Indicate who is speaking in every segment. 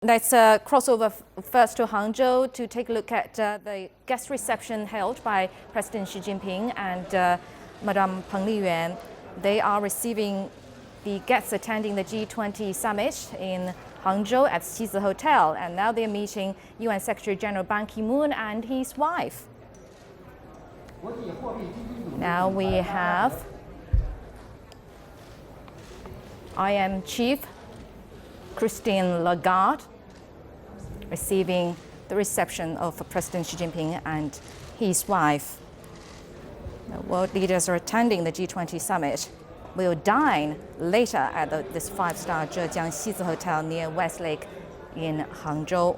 Speaker 1: Let's cross over first to Hangzhou to take a look at the guest reception held by President Xi Jinping and Madame Peng Liyuan. They are receiving the guests attending the G20 Summit in Hangzhou at Xizi Hotel, and now they're meeting UN Secretary General Ban Ki-moon and his wife. Now we have IM Chief Christine Lagarde receiving the reception of President Xi Jinping and his wife. The world leaders are attending the G20 Summit. Will dine later at this five-star Zhejiang Xizi Hotel near Westlake in Hangzhou.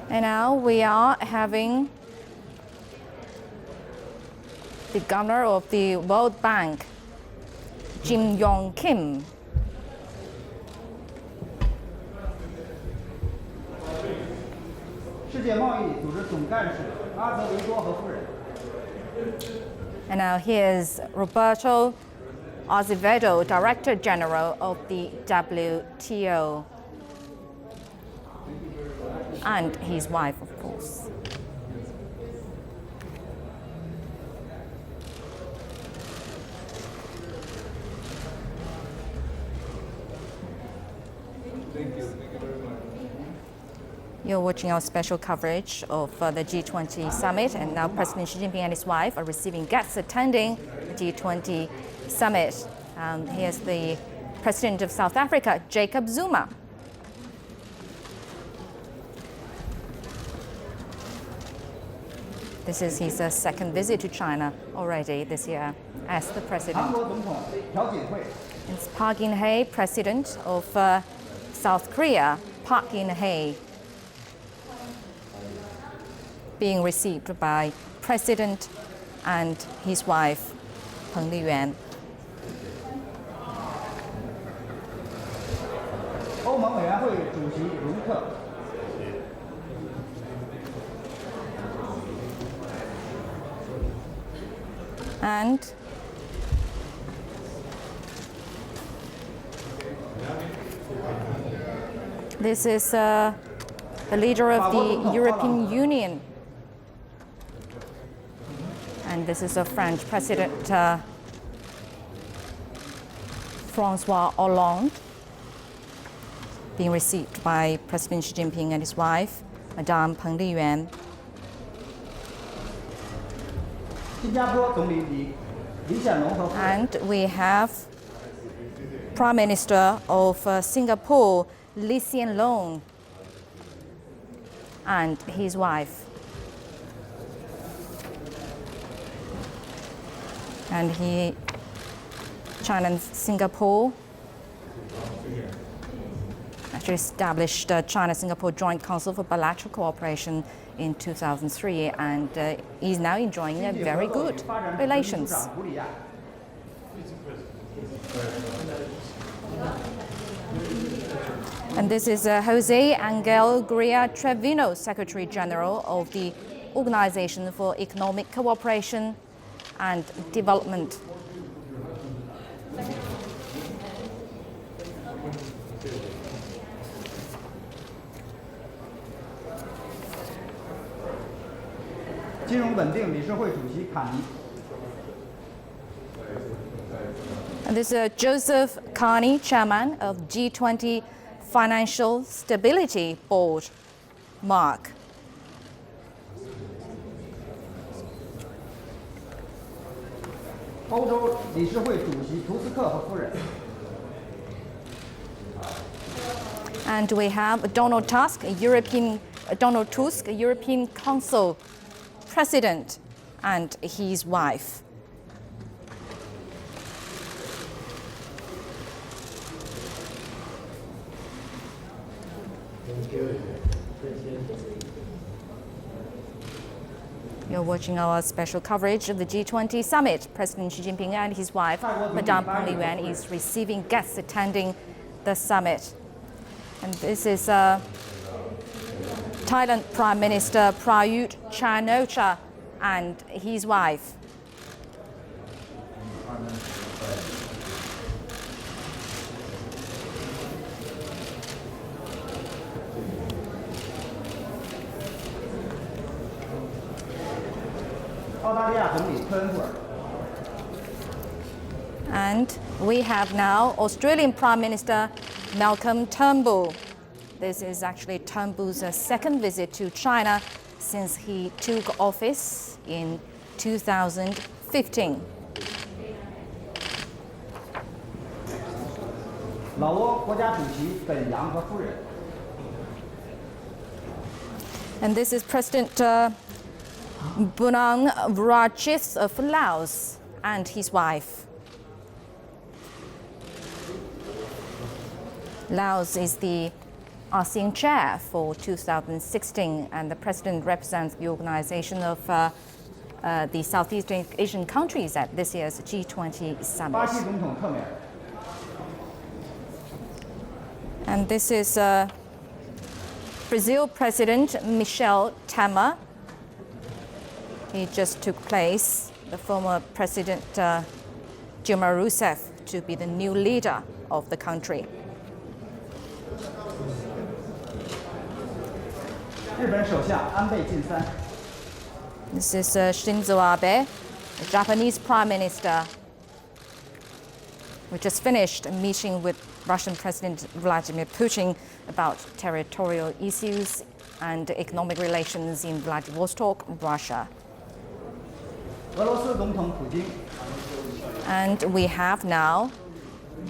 Speaker 1: And now we are having the governor of the World Bank, Jim Yong Kim. And now here's Roberto Azevedo, Director General of the WTO, and his wife, of course.
Speaker 2: Thank you very much.
Speaker 1: You're watching our special coverage of the G20 Summit, and now President Xi Jinping and his wife are receiving guests attending the G20 Summit. Here's the President of South Africa, Jacob Zuma. This is his second visit to China already this year as the president. It's Park Geun-hye, President of South Korea, Park Geun-hye, being received by President and his wife, Peng Liyuan. And this is the leader of the European Union. And this is a French President, François Hollande, being received by President Xi Jinping and his wife, Madame Peng Liyuan. And we have Prime Minister of Singapore, Lee Hsien Loong, and his wife. And China and Singapore actually established the China-Singapore Joint Council for Bilateral Cooperation in 2003, and is now enjoying very good relations. And this is Jose Angel Gurria Trevino, Secretary General of the Organization for Economic Cooperation and Development. And this is Joseph Carney, Chairman of G20 Financial Stability Board, Mark. And we have Donald Tusk, European Council President, and his wife. You're watching our special coverage of the G20 Summit. President Xi Jinping and his wife, Madame Peng Liyuan, is receiving guests attending the summit. And this is Thailand Prime Minister Prayut Chan-o-cha and his wife.
Speaker 3: 澳大利亚总理特恩普尔。
Speaker 1: And we have now Australian Prime Minister Malcolm Turnbull. This is actually Turnbull's second visit to China since he took office in 2015.
Speaker 3: 老挝国家主席本扬和夫人。
Speaker 1: And this is President Bunang Varachis of Laos and his wife. Laos is the ASEAN chair for 2016, and the president represents the organization of the Southeast Asian countries at this year's G20
Speaker 3: 巴
Speaker 1: Summit.
Speaker 3: 西总统特梅尔。
Speaker 1: And this is Brazil President Michel Temer. He just took place, the former President Dilma Rousseff, to be the new leader of the country.
Speaker 3: 日本首相安倍晋三。
Speaker 1: This is Shinzo Abe, the Japanese Prime Minister. We just finished a meeting with Russian President Vladimir Putin about territorial issues and economic relations in Vladivostok, Russia.
Speaker 3: 俄罗斯总统普京。
Speaker 1: And we have now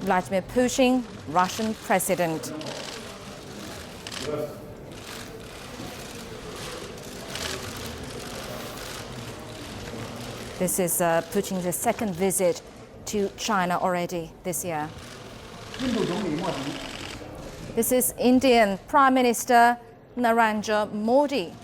Speaker 1: Vladimir Putin, Russian President. This is Putin's second visit to China already this year.
Speaker 3: 印度总理莫迪。
Speaker 1: This is Indian Prime Minister Narendra Modi.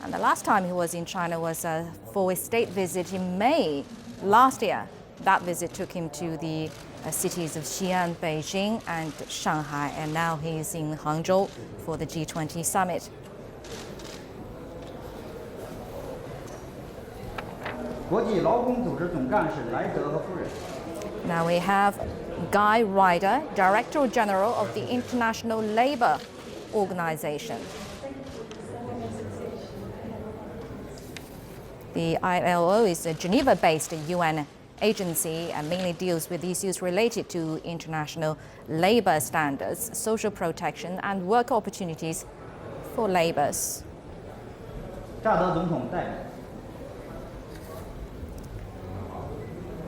Speaker 1: And the last time he was in China was for a state visit in May last year. That visit took him to the cities of Xi'an, Beijing, and Shanghai. And now he is in Hangzhou for the G20 Summit.
Speaker 3: 国际劳工组织总干事莱德和夫人。
Speaker 1: Now we have Guy Ryder, Director General of the International Labour Organization. The ILO is a Geneva-based UN agency and mainly deals with issues related to international labor standards, social protection, and work opportunities for laborers.
Speaker 3: 乍得总统代表。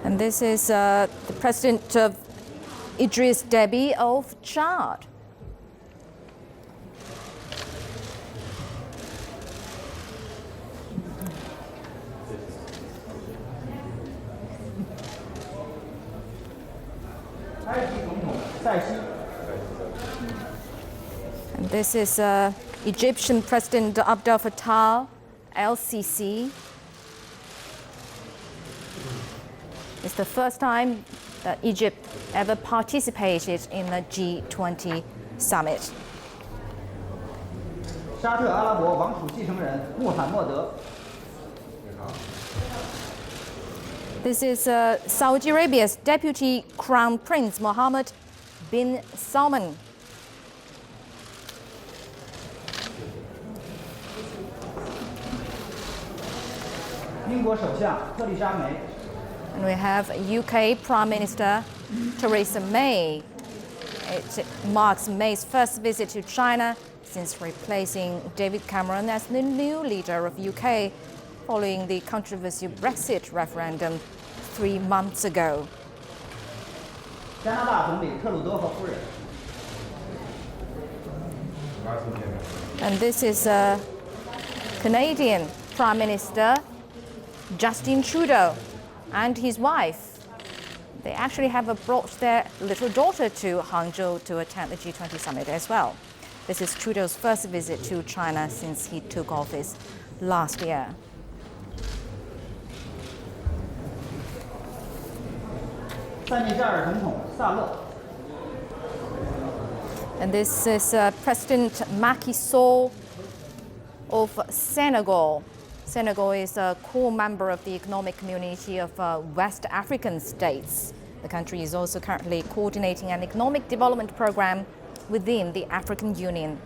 Speaker 1: And this is the President of Idris Deby of Chad. And this is Egyptian President Abdel Fattah el-Sisi. It's the first time that Egypt ever participated in the G20 Summit.
Speaker 3: 沙特阿拉伯王储继承人穆罕默德。
Speaker 1: This is Saudi Arabia's Deputy Crown Prince Mohammed bin Salman.
Speaker 3: 英国首相特丽莎梅。
Speaker 1: And we have UK Prime Minister Theresa May. It marks May's first visit to China since replacing David Cameron as the new leader of UK following the controversial Brexit referendum 3 months ago.
Speaker 3: 加拿大总理特鲁多和夫人。
Speaker 1: And this is Canadian Prime Minister Justin Trudeau and his wife. They actually have brought their little daughter to Hangzhou to attend the G20 Summit as well. This is Trudeau's first visit to China since he took office last year.
Speaker 3: 塞内加尔总统萨勒。
Speaker 1: And this is President Macky Sall of Senegal. Senegal is a core member of the economic community of West African states. The country is also currently coordinating an economic development program within the African Union.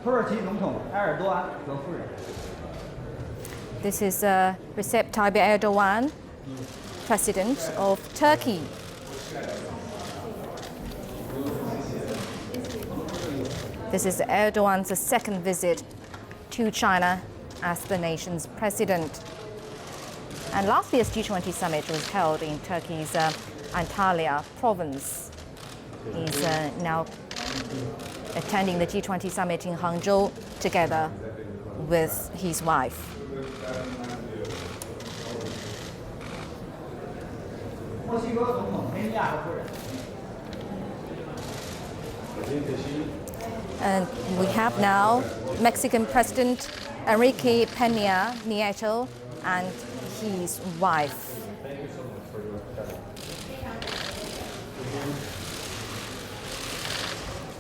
Speaker 3: 土耳其总统埃尔多安和夫人。
Speaker 1: This is Recep Tayyip Erdogan, President of Turkey. This is Erdogan's second visit to China as the nation's president. And last year's G20 Summit was held in Turkey's Antalya province. He's now attending the G20 Summit in Hangzhou together with his wife. And we have now Mexican President Enrique Peña Nieto and his wife.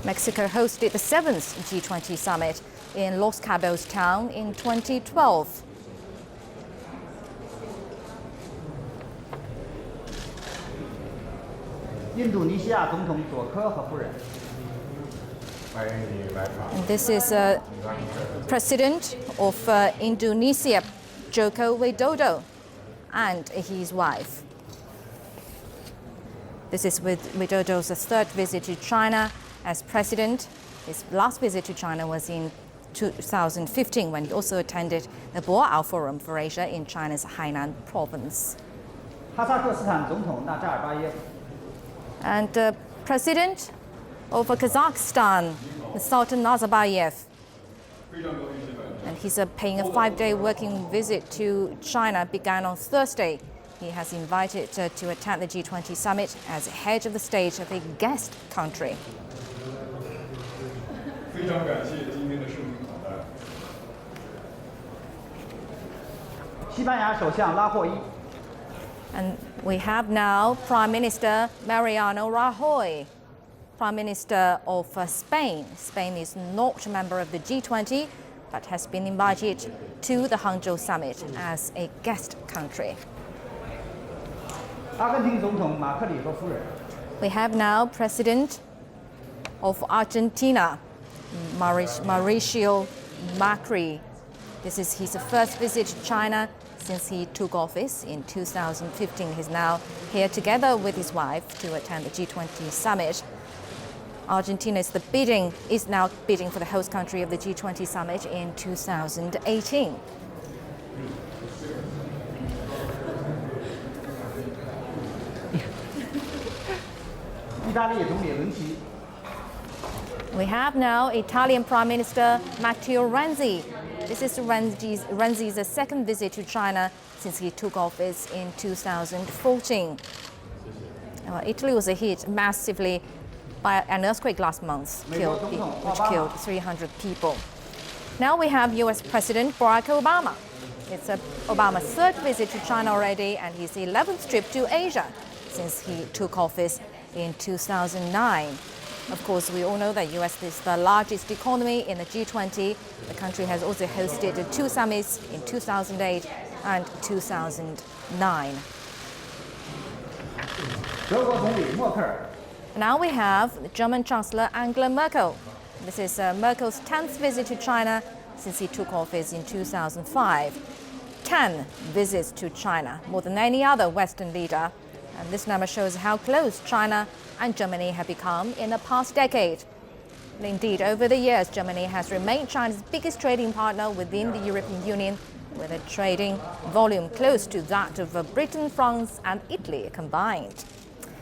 Speaker 1: Mexico hosted the 7th G20 Summit in Los Cabos town in 2012. And this is President of Indonesia, Joko Widodo, and his wife. This is Widodo's third visit to China as president. His last visit to China was in 2015 when he also attended the Boao Forum for Asia in China's Hainan province. And President of Kazakhstan, Sultan Nazarbayev. And he's paying a 5-day working visit to China, began on Thursday. He has invited to attend the G20 Summit as head of the state of a guest country. And we have now Prime Minister Mariano Rajoy, Prime Minister of Spain. Spain is not a member of the G20, but has been invited to the Hangzhou Summit as a guest country. We have now President of Argentina, Mauricio Macri. This is his first visit to China since he took office in 2015. He's now here together with his wife to attend the G20 Summit. Argentina is now bidding for the host country of the G20 Summit in 2018. We have now Italian Prime Minister Matteo Renzi. This is Renzi's second visit to China since he took office in 2014. Italy was hit massively by an earthquake last month, which killed 300 people. Now we have US President Barack Obama. It's Obama's third visit to China already and his 11th trip to Asia since he took office in 2009. Of course, we all know that US is the largest economy in the G20. The country has also hosted 2 summits in 2008 and 2009. Now we have German Chancellor Angela Merkel. This is Merkel's 10th visit to China since he took office in 2005. 10 visits to China, more than any other Western leader. And this number shows how close China and Germany have become in the past decade. Indeed, over the years, Germany has remained China's biggest trading partner within the European Union, with a trading volume close to that of Britain, France, and Italy combined.